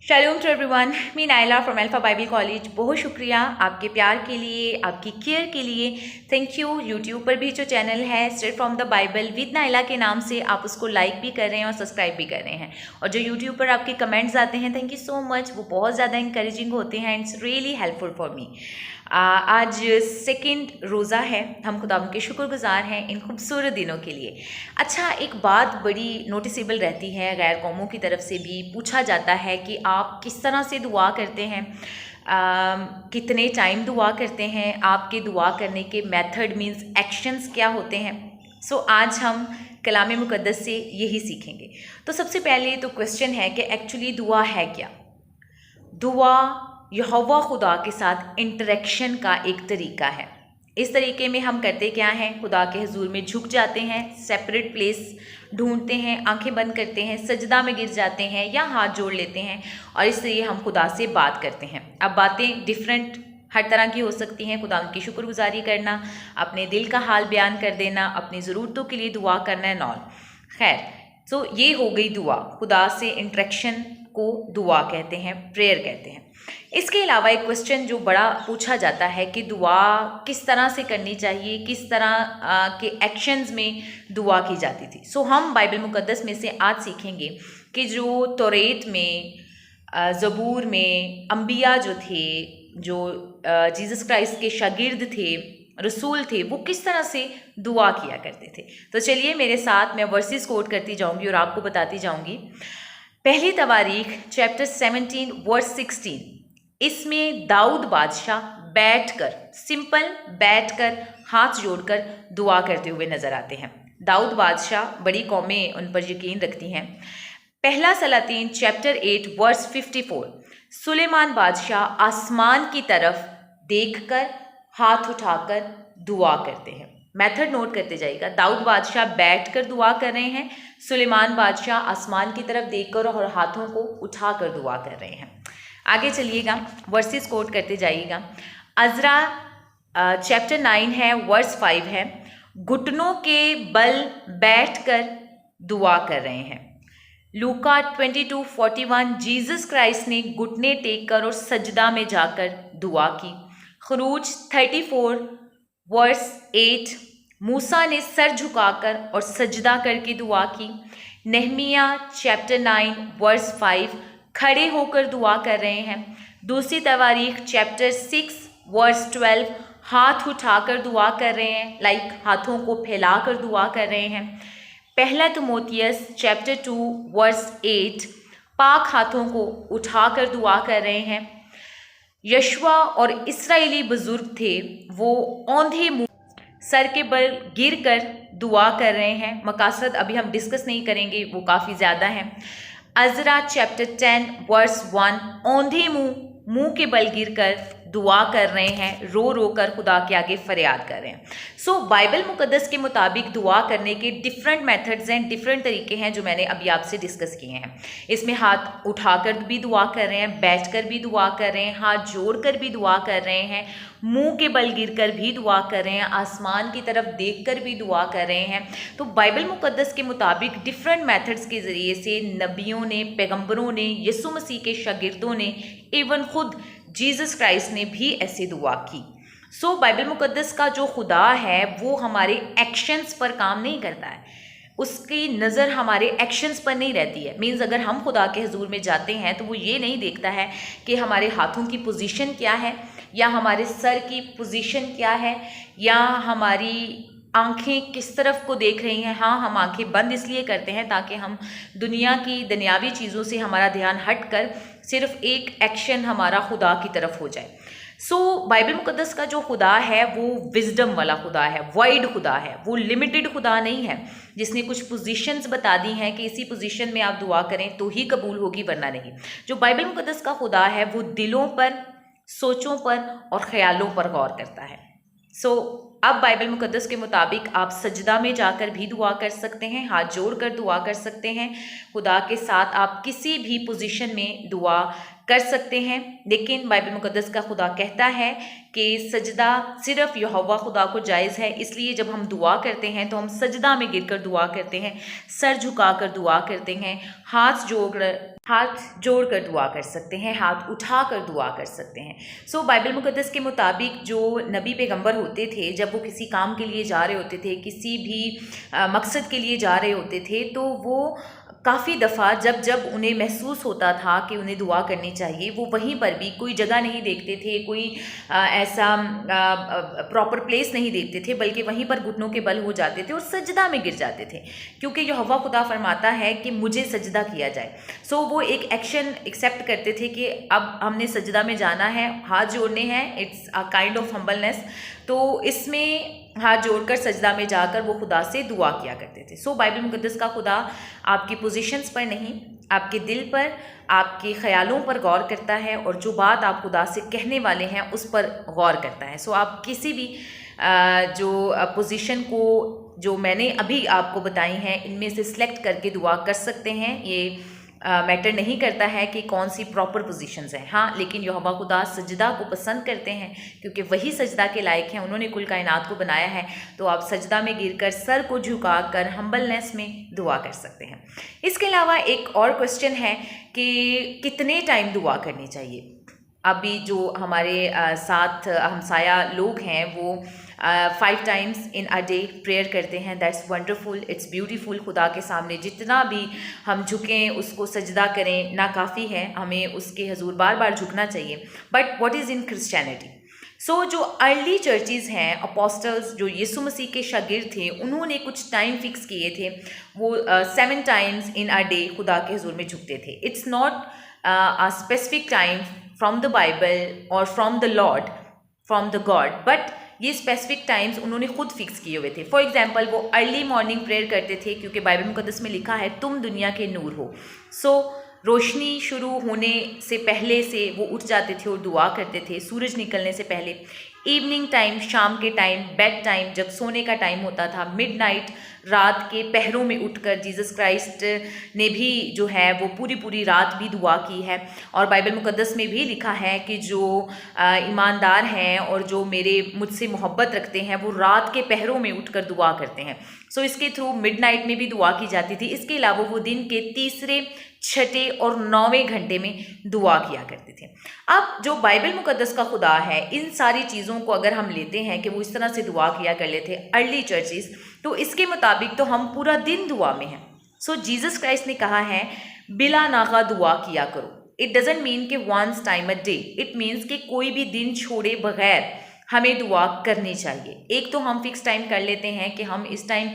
Shalom to everyone, me Naila from Alpha Bible College. बहुत शुक्रिया आपके प्यार के लिए, आपकी केयर के लिए। Thank you. यूट्यूब पर भी जो चैनल है straight from the Bible with Naila के नाम से, आप उसको लाइक भी कर रहे हैं और सब्सक्राइब भी कर रहे हैं। और जो यूट्यूब पर आपके कमेंट्स आते हैं, थैंक यू सो मच, वो बहुत ज़्यादा इंकरेजिंग होते हैं। It's really helpful for me. आज सेकंड रोज़ा है, हम खुदा के शुक्रगुजार हैं इन खूबसूरत दिनों के लिए। अच्छा, एक बात बड़ी नोटिसेबल रहती है, गैर कौमों की तरफ से भी पूछा जाता है कि आप किस तरह से दुआ करते हैं, कितने टाइम दुआ करते हैं, आपके दुआ करने के मेथड मीन्स एक्शंस क्या होते हैं। सो आज हम कलाम मुक़द्दस से यही सीखेंगे। तो सबसे पहले तो क्वेश्चन है कि एक्चुअली दुआ है क्या। दुआ यहोवा खुदा के साथ इंटरेक्शन का एक तरीका है। इस तरीके में हम करते क्या हैं, खुदा के हुजूर में झुक जाते हैं, सेपरेट प्लेस ढूंढते हैं, आंखें बंद करते हैं, सजदा में गिर जाते हैं या हाथ जोड़ लेते हैं और इसलिए हम खुदा से बात करते हैं। अब बातें डिफरेंट हर तरह की हो सकती हैं। खुदा की शुक्रगुजारी करना, अपने दिल का हाल बयान कर देना, अपनी ज़रूरतों के लिए दुआ करना एंड ऑल। खैर, तो ये हो गई दुआ, खुदा से इंटरेक्शन को दुआ कहते हैं, प्रेयर कहते हैं। इसके अलावा एक क्वेश्चन जो बड़ा पूछा जाता है कि दुआ किस तरह से करनी चाहिए, किस तरह के एक्शंस में दुआ की जाती थी। सो हम बाइबल मुक़द्दस में से आज सीखेंगे कि जो तौरेत में, ज़बूर में अंबिया जो थे, जो जीसस क्राइस्ट के शागिर्द थे, रसूल थे, वो किस तरह से दुआ किया करते थे। तो चलिए मेरे साथ मैं वर्सेस कोट करती जाऊंगी और आपको बताती जाऊंगी। पहली तवारीख चैप्टर 17 वर्स 16, इसमें दाऊद बादशाह बैठकर, सिंपल बैठकर हाथ जोड़कर दुआ करते हुए नजर आते हैं। दाऊद बादशाह, बड़ी कौमें उन पर यकीन रखती हैं। पहला सलातीन चैप्टर 8 वर्स 54, सुलेमान बादशाह आसमान की तरफ देखकर हाथ उठाकर दुआ करते हैं। मेथड नोट करते जाइएगा। दाऊद बादशाह बैठकर दुआ कर रहे हैं, सुलेमान बादशाह आसमान की तरफ देखकर और हाथों को उठाकर दुआ कर रहे हैं। आगे चलिएगा, वर्सेस कोट करते जाइएगा। अज़रा चैप्टर 9 है, वर्स 5 है, घुटनों के बल बैठकर दुआ कर रहे हैं। लूका 22:41, जीसस क्राइस्ट ने घुटने टेक कर और सजदा में जाकर दुआ की। खरूज 34 वर्स 8, मूसा ने सर झुकाकर और सजदा करके दुआ की। नहमिया चैप्टर 9 वर्स 5, खड़े होकर दुआ कर रहे हैं। दूसरी तवारीख चैप्टर 6 वर्स 12, हाथ उठाकर दुआ कर रहे हैं, लाइक हाथों को फैलाकर दुआ कर रहे हैं। पहला तिमोथियस चैप्टर 2 वर्स 8, पाक हाथों को उठाकर दुआ कर रहे हैं। यशवा और इस्राएली बुजुर्ग थे, वो औंधे मुंह सर के बल गिर कर दुआ कर रहे हैं। मकासद अभी हम डिस्कस नहीं करेंगे, वो काफ़ी ज़्यादा हैं। अज़रा चैप्टर 10 वर्स 1, औंधे मुंह के बल गिर कर दुआ कर रहे हैं, रो रो कर खुदा के आगे फरियाद कर रहे हैं। सो बाइबल मुक़द्दस के मुताबिक दुआ करने के डिफरेंट मेथड्स हैं, डिफरेंट तरीके हैं जो मैंने अभी आपसे डिस्कस किए हैं। इसमें हाथ उठाकर भी दुआ कर रहे हैं, बैठकर भी दुआ कर रहे हैं, हाथ जोड़कर भी दुआ कर रहे हैं, मुंह के बल गिरकर भी दुआ कर रहे हैं, आसमान की तरफ देखकर भी दुआ कर रहे हैं। तो बाइबल मुक़द्दस के मुताबिक डिफरेंट मेथड्स के ज़रिए से नबियों ने, पैगंबरों ने, यीशु मसीह के शागिर्दों ने, इवन खुद जीसस क्राइस्ट ने भी ऐसे दुआ की। सो बाइबल मुक़द्दस का जो खुदा है वो हमारे एक्शंस पर काम नहीं करता है, उसकी नज़र हमारे एक्शंस पर नहीं रहती है। मीन्स अगर हम खुदा के हुजूर में जाते हैं तो वो ये नहीं देखता है कि हमारे हाथों की पोजीशन क्या है या हमारे सर की पोजीशन क्या है या हमारी आंखें किस तरफ को देख रही हैं। हाँ, हम आंखें बंद इसलिए करते हैं ताकि हम दुनिया की दुनियावी चीज़ों से हमारा ध्यान हटकर सिर्फ एक एक्शन हमारा खुदा की तरफ हो जाए। सो बाइबल मुक़द्दस का जो खुदा है वो विजडम वाला खुदा है, वाइड खुदा है, वो लिमिटेड खुदा नहीं है जिसने कुछ पोजीशंस बता दी हैं कि इसी पोजीशन में आप दुआ करें तो ही कबूल होगी वरना नहीं। जो बाइबल मुक़द्दस का खुदा है वो दिलों पर, सोचों पर और ख्यालों पर गौर करता है। सो अब बाइबल मुक़द्दस के मुताबिक आप सजदा में जाकर भी दुआ कर सकते हैं, हाथ जोड़कर दुआ कर सकते हैं, खुदा के साथ आप किसी भी पोजीशन में दुआ कर सकते हैं। लेकिन बाइबल मुक़द्दस का खुदा कहता है कि सजदा सिर्फ यहोवा खुदा को जायज़ है, इसलिए जब हम दुआ करते हैं तो हम सजदा में गिरकर दुआ करते हैं, सर झुकाकर दुआ करते हैं, हाथ जोड़ हाथ जोड़ कर दुआ कर सकते हैं, हाथ उठा कर दुआ कर सकते हैं। सो बाइबल मुक़द्दस के मुताबिक जो नबी पैगंबर होते थे, जब वो किसी काम के लिए जा रहे होते थे, किसी भी मकसद के लिए जा रहे होते थे, तो वो काफ़ी दफ़ा जब उन्हें महसूस होता था कि उन्हें दुआ करनी चाहिए, वो वहीं पर भी कोई जगह नहीं देखते थे, कोई ऐसा प्रॉपर प्लेस नहीं देखते थे, बल्कि वहीं पर घुटनों के बल हो जाते थे और सजदा में गिर जाते थे, क्योंकि यहोवा खुदा फरमाता है कि मुझे सजदा किया जाए। सो वो एक एक्शन एक्सेप्ट करते थे कि अब हमने सजदा में जाना है, हाथ जोड़ने हैं, it's a kind of humbleness. तो इसमें हाथ जोड़कर सजदा में जाकर वो खुदा से दुआ किया करते थे। सो बाइबल मुक़द्दस का खुदा आपकी पोजीशंस पर नहीं, आपके दिल पर, आपके ख़यालों पर गौर करता है, और जो बात आप खुदा से कहने वाले हैं उस पर गौर करता है। सो आप किसी भी जो पोजीशन को जो मैंने अभी आपको बताई हैं, इनमें से सिलेक्ट करके दुआ कर सकते हैं। ये मैटर नहीं करता है कि कौन सी प्रॉपर पोजीशंस हैं। हाँ, लेकिन यहोवा खुदा सजदा को पसंद करते हैं, क्योंकि वही सजदा के लायक हैं, उन्होंने कुल कायनात को बनाया है। तो आप सजदा में गिरकर, सर को झुकाकर, हम्बलनेस में दुआ कर सकते हैं। इसके अलावा एक और क्वेश्चन है कि कितने टाइम दुआ करनी चाहिए। अभी जो हमारे साथ हमसाया लोग हैं वो 5 times in a day prayer करते हैं। That's wonderful, it's beautiful. खुदा के सामने जितना भी हम झुकें, उसको सजदा करें, ना काफ़ी है, हमें उसके हजूर बार बार झुकना चाहिए। But what is in Christianity? So जो अर्ली चर्चेज़ हैं, अपोस्टल्स जो यीशु मसीह के शागिर्द थे, उन्होंने कुछ टाइम फिक्स किए थे। वो 7 टाइम्स इन अ डे खुदा के हजूर में झुकते थे। It's not a specific time from the Bible और from the Lord, from the God, but ये स्पेसिफिक टाइम्स उन्होंने खुद फिक्स किए हुए थे। फॉर एग्जाम्पल, वो अर्ली मॉर्निंग प्रेयर करते थे, क्योंकि बाइबल मुक़द्दस में लिखा है तुम दुनिया के नूर हो। सो रोशनी शुरू होने से पहले से वो उठ जाते थे और दुआ करते थे, सूरज निकलने से पहले। इवनिंग टाइम, शाम के टाइम, बेड टाइम, जब सोने का टाइम होता था, मिडनाइट, रात के पहरों में उठकर जीसस क्राइस्ट ने भी जो है वो पूरी रात भी दुआ की है। और बाइबल मुक़द्दस में भी लिखा है कि जो ईमानदार हैं और जो मुझसे मोहब्बत रखते हैं, वो रात के पहरों में उठकर दुआ करते हैं। सो इसके थ्रू मिडनाइट में भी दुआ की जाती थी। इसके अलावा वो दिन के तीसरे, छठे और 9वें घंटे में दुआ किया करते थे। अब जो बाइबल मुक़द्दस का खुदा है, इन सारी चीज़ों को अगर हम लेते हैं कि वो इस तरह से दुआ किया कर लेते अर्ली चर्चेस, तो इसके मुताबिक तो हम पूरा दिन दुआ में हैं। सो जीसस क्राइस्ट ने कहा है बिला नागा दुआ किया करो। इट डजेंट मीन कि once time a day, it means कि कोई भी दिन छोड़े बगैर हमें दुआ करनी चाहिए। एक तो हम फिक्स टाइम कर लेते हैं कि हम इस टाइम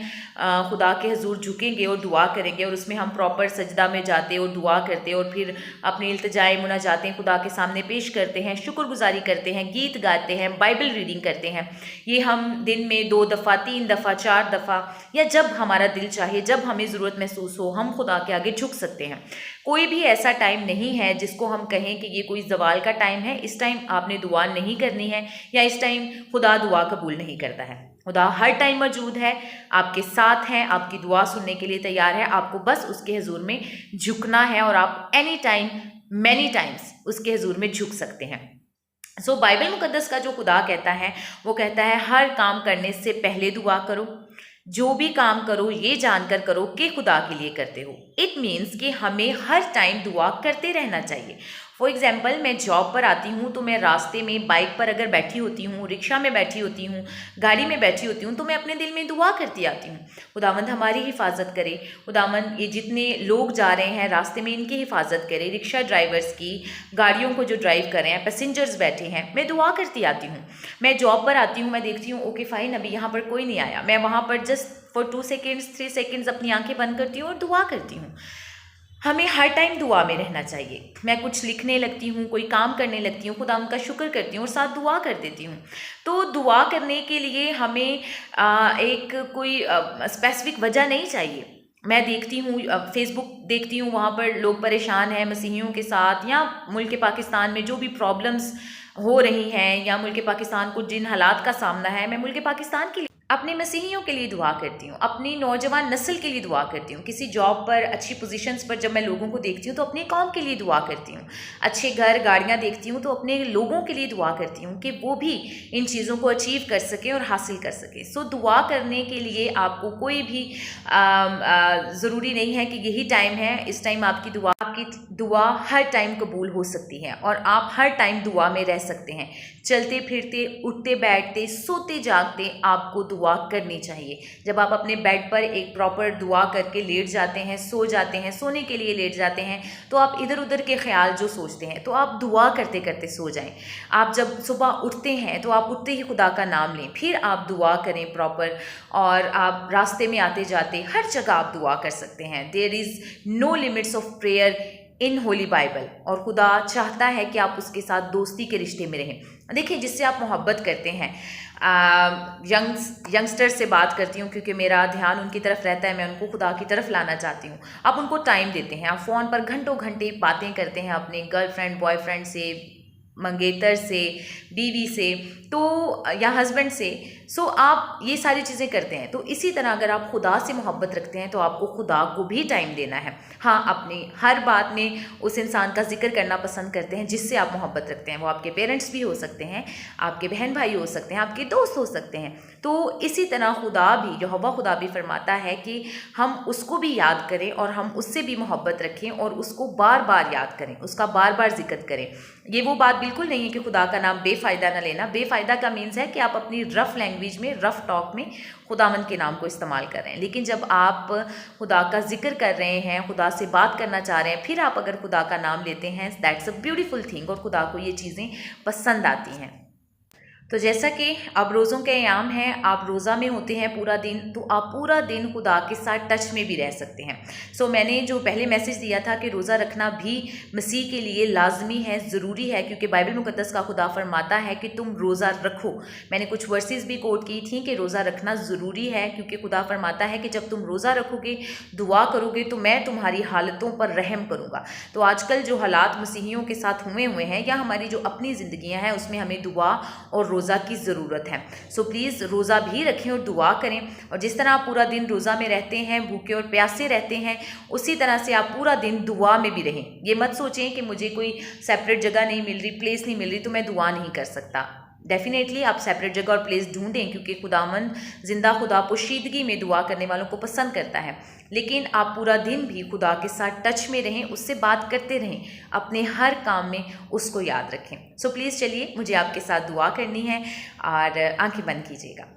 खुदा के हजूर झुकेंगे और दुआ करेंगे, और उसमें हम प्रॉपर सजदा में जाते और दुआ करते और फिर अपनी इल्तिजाए मुनाजातें खुदा के सामने पेश करते हैं, शुक्रगुजारी करते हैं, गीत गाते हैं, बाइबल रीडिंग करते हैं। ये हम दिन में 2 दफ़ा, 3 दफ़ा, 4 दफ़ा, या जब हमारा दिल चाहे, जब हमें ज़रूरत महसूस हो, हम खुदा के आगे झुक सकते हैं। कोई भी ऐसा टाइम नहीं है जिसको हम कहें कि ये कोई ज़वाल का टाइम है, इस टाइम आपने दुआ नहीं करनी है, या इस टाइम खुदा दुआ कबूल नहीं करता है। खुदा हर टाइम मौजूद है, आपके साथ हैं, आपकी दुआ सुनने के लिए तैयार है। आपको बस उसके हजूर में झुकना है, और आप एनी टाइम, मैनी टाइम्स उसके हजूर में झुक सकते हैं। सो बाइबल मुक़द्दस का जो खुदा कहता है, वो कहता है हर काम करने से पहले दुआ करो। जो भी काम करो ये जानकर करो कि खुदा के लिए करते हो। इट मीन्स कि हमें हर टाइम दुआ करते रहना चाहिए। फॉर एग्जाम्पल, मैं जॉब पर आती हूँ तो मैं रास्ते में बाइक पर अगर बैठी होती हूँ, रिक्शा में बैठी होती हूँ, गाड़ी में बैठी होती हूँ, तो मैं अपने दिल में दुआ करती आती हूँ, खुदावंद हमारी हिफाजत करे, खुदावंद ये जितने लोग जा रहे हैं रास्ते में इनकी हिफाजत करे, रिक्शा ड्राइवर्स की, गाड़ियों को जो ड्राइव कर रहे हैं, पैसेंजर्स बैठे हैं, मैं दुआ करती आती हूँ। मैं जॉब पर आती हूँ, मैं देखती हूँ ओके फाइन, अभी यहाँ पर कोई नहीं आया, मैं वहाँ पर जस्ट फॉर 2 सेकेंड्स 3 सेकेंड्स अपनी आंखें बंद करती हूँ और दुआ करती हूँ। हमें हर टाइम दुआ में रहना चाहिए। मैं कुछ लिखने लगती हूँ, कोई काम करने लगती हूँ, खुदा उनका शुक्र करती हूँ और साथ दुआ कर देती हूँ। तो दुआ करने के लिए हमें एक कोई स्पेसिफिक वजह नहीं चाहिए। मैं देखती हूँ, फेसबुक देखती हूँ, वहाँ पर लोग परेशान हैं मसीहियों के साथ, या मुल्क पाकिस्तान में जो भी प्रॉब्लम्स हो रही हैं, या मुल्क पाकिस्तान को जिन हालात का सामना है, मैं मुल्क पाकिस्तान के लिए अपने मसीहियों के लिए दुआ करती हूँ, अपनी नौजवान नस्ल के लिए दुआ करती हूँ, किसी जॉब पर अच्छी पोजीशंस पर जब मैं लोगों को देखती हूँ तो अपने कौम के लिए दुआ करती हूँ, अच्छे घर गाड़ियाँ देखती हूँ तो अपने लोगों के लिए दुआ करती हूँ कि वो भी इन चीज़ों को अचीव कर सकें और हासिल कर सकें। सो दुआ करने के लिए आपको कोई भी ज़रूरी नहीं है कि यही टाइम है, इस टाइम आपकी दुआ हर टाइम कबूल हो सकती है और आप हर टाइम दुआ में रह सकते हैं। चलते फिरते, उठते बैठते, सोते जागते आपको दुआ करनी चाहिए। जब आप अपने बेड पर एक प्रॉपर दुआ करके लेट जाते हैं, सो जाते हैं, सोने के लिए लेट जाते हैं, तो आप इधर उधर के ख्याल जो सोचते हैं तो आप दुआ करते करते सो जाएं। आप जब सुबह उठते हैं तो आप उठते ही खुदा का नाम लें, फिर आप दुआ करें प्रॉपर, और आप रास्ते में आते जाते हर जगह आप दुआ कर सकते हैं। There is no limits of prayer in Holy Bible, और खुदा चाहता है कि आप उसके साथ दोस्ती के रिश्ते में रहें। देखिए, जिससे आप मोहब्बत करते हैं, यंगस्टर से बात करती हूँ क्योंकि मेरा ध्यान उनकी तरफ रहता है, मैं उनको खुदा की तरफ लाना चाहती हूँ। आप उनको टाइम देते हैं, आप फ़ोन पर घंटों घंटे बातें करते हैं अपने गर्लफ्रेंड बॉयफ्रेंड से, मंगेतर से, बीवी से, तो या हस्बैंड से। सो आप ये सारी चीज़ें करते हैं। तो इसी तरह अगर आप खुदा से मोहब्बत रखते हैं तो आपको खुदा को भी टाइम देना है। हाँ, अपनी हर बात में उस इंसान का जिक्र करना पसंद करते हैं जिससे आप मोहब्बत रखते हैं। वो आपके पेरेंट्स भी हो सकते हैं, आपके बहन भाई हो सकते हैं, आपके दोस्त हो सकते हैं। तो इसी तरह खुदा भी, यहोवा खुदा भी फरमाता है कि हम उसको भी याद करें और हम उससे भी मोहब्बत रखें और उसको बार बार याद करें, उसका बार बार जिक्र करें। ये वो बात बिल्कुल नहीं है कि खुदा का नाम बेफ़ायदा ना लेना। बेफ़ायदा का मीन्स है कि आप अपनी रफ़ लैंग्वेज में, रफ़ टॉक में खुदावंद के नाम को इस्तेमाल कर रहे हैं। लेकिन जब आप खुदा का जिक्र कर रहे हैं, खुदा से बात करना चाह रहे हैं, फिर आप अगर खुदा का नाम लेते हैं, दैट्स अ ब्यूटीफुल थिंग, और खुदा को ये चीज़ें पसंद आती हैं। तो जैसा कि अब रोज़ों के अयाम हैं, आप रोज़ा में होते हैं पूरा दिन, तो आप पूरा दिन खुदा के साथ टच में भी रह सकते हैं। सो मैंने जो पहले मैसेज दिया था कि रोज़ा रखना भी मसीह के लिए लाजमी है, ज़रूरी है, क्योंकि बाइबल मुकद्दस का खुदा फरमाता है कि तुम रोज़ा रखो। मैंने कुछ वर्सेस भी कोट की थी कि रोज़ा रखना ज़रूरी है, क्योंकि खुदा फरमाता है कि जब तुम रोज़ा रखोगे, दुआ करोगे, तो मैं तुम्हारी हालतों पर रहम करूँगा। तो आजकल जो हालात मसीहियों के साथ हुए हैं, या हमारी जो अपनी ज़िंदगियाँ हैं, उसमें हमें दुआ और रोज़ा की ज़रूरत है। सो प्लीज़ रोज़ा भी रखें और दुआ करें। और जिस तरह आप पूरा दिन रोज़ा में रहते हैं, भूखे और प्यासे रहते हैं, उसी तरह से आप पूरा दिन दुआ में भी रहें। ये मत सोचें कि मुझे कोई सेपरेट जगह नहीं मिल रही, प्लेस नहीं मिल रही, तो मैं दुआ नहीं कर सकता। डेफिनेटली आप सेपरेट जगह और प्लेस ढूंढें, क्योंकि खुदावंद जिंदा खुदा पोशीदगी में दुआ करने वालों को पसंद करता है। लेकिन आप पूरा दिन भी खुदा के साथ टच में रहें, उससे बात करते रहें, अपने हर काम में उसको याद रखें। सो प्लीज़ चलिए, मुझे आपके साथ दुआ करनी है और आंखें बंद कीजिएगा।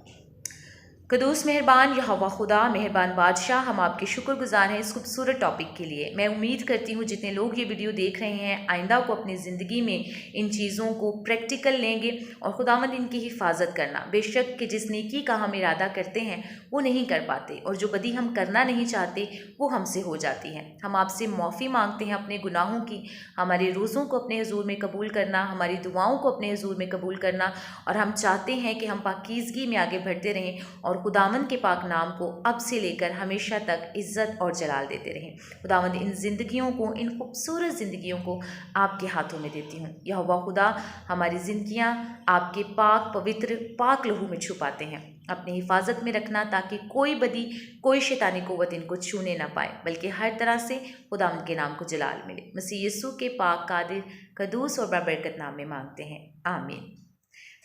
कदूस मेहरबान यहोवा खुदा, मेहरबान बादशाह, हम आपके शुक्रगुजार हैं इस खूबसूरत टॉपिक के लिए। मैं उम्मीद करती हूँ जितने लोग ये वीडियो देख रहे हैं, आइंदा को अपनी ज़िंदगी में इन चीज़ों को प्रैक्टिकल लेंगे और खुदावंद इनकी हिफाजत करना। बेशक कि जिस नेकी का हम इरादा करते हैं वो नहीं कर पाते, और जो बदी हम करना नहीं चाहते वो हमसे हो जाती है। हम आपसे माफ़ी मांगते हैं अपने गुनाहों की, हमारे रोज़ों को अपने हुजूर में कबूल करना, हमारी दुआओं को अपने हुजूर में कबूल करना, और हम चाहते हैं कि हम पाकीज़गी में आगे बढ़ते रहें और खुदावंद के पाक नाम को अब से लेकर हमेशा तक इज़्ज़त और जलाल देते रहें। खुदावंद इन ज़िंदगियों को, इन खूबसूरत ज़िंदगियों को आपके हाथों में देती हूँ। यहोवा खुदा, हमारी ज़िंदगियाँ आपके पाक पवित्र पाक लहू में छुपाते हैं। अपनी हिफाजत में रखना, ताकि कोई बदी, कोई शैतानी कुव्वत इनको छूने ना पाए, बल्कि हर तरह से खुदावंद के नाम को जलाल मिले। मसीह यीशु के पाक कादिर कदूस और बरकत नाम में मांगते हैं, आमीन।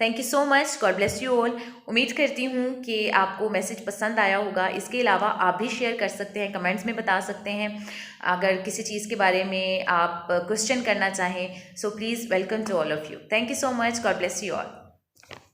Thank you so much, God bless you all. उम्मीद करती हूँ कि आपको मैसेज पसंद आया होगा। इसके अलावा आप भी शेयर कर सकते हैं, कमेंट्स में बता सकते हैं। अगर किसी चीज़ के बारे में आप क्वेश्चन करना चाहें, so please welcome to all of you. Thank you so much, God bless you all.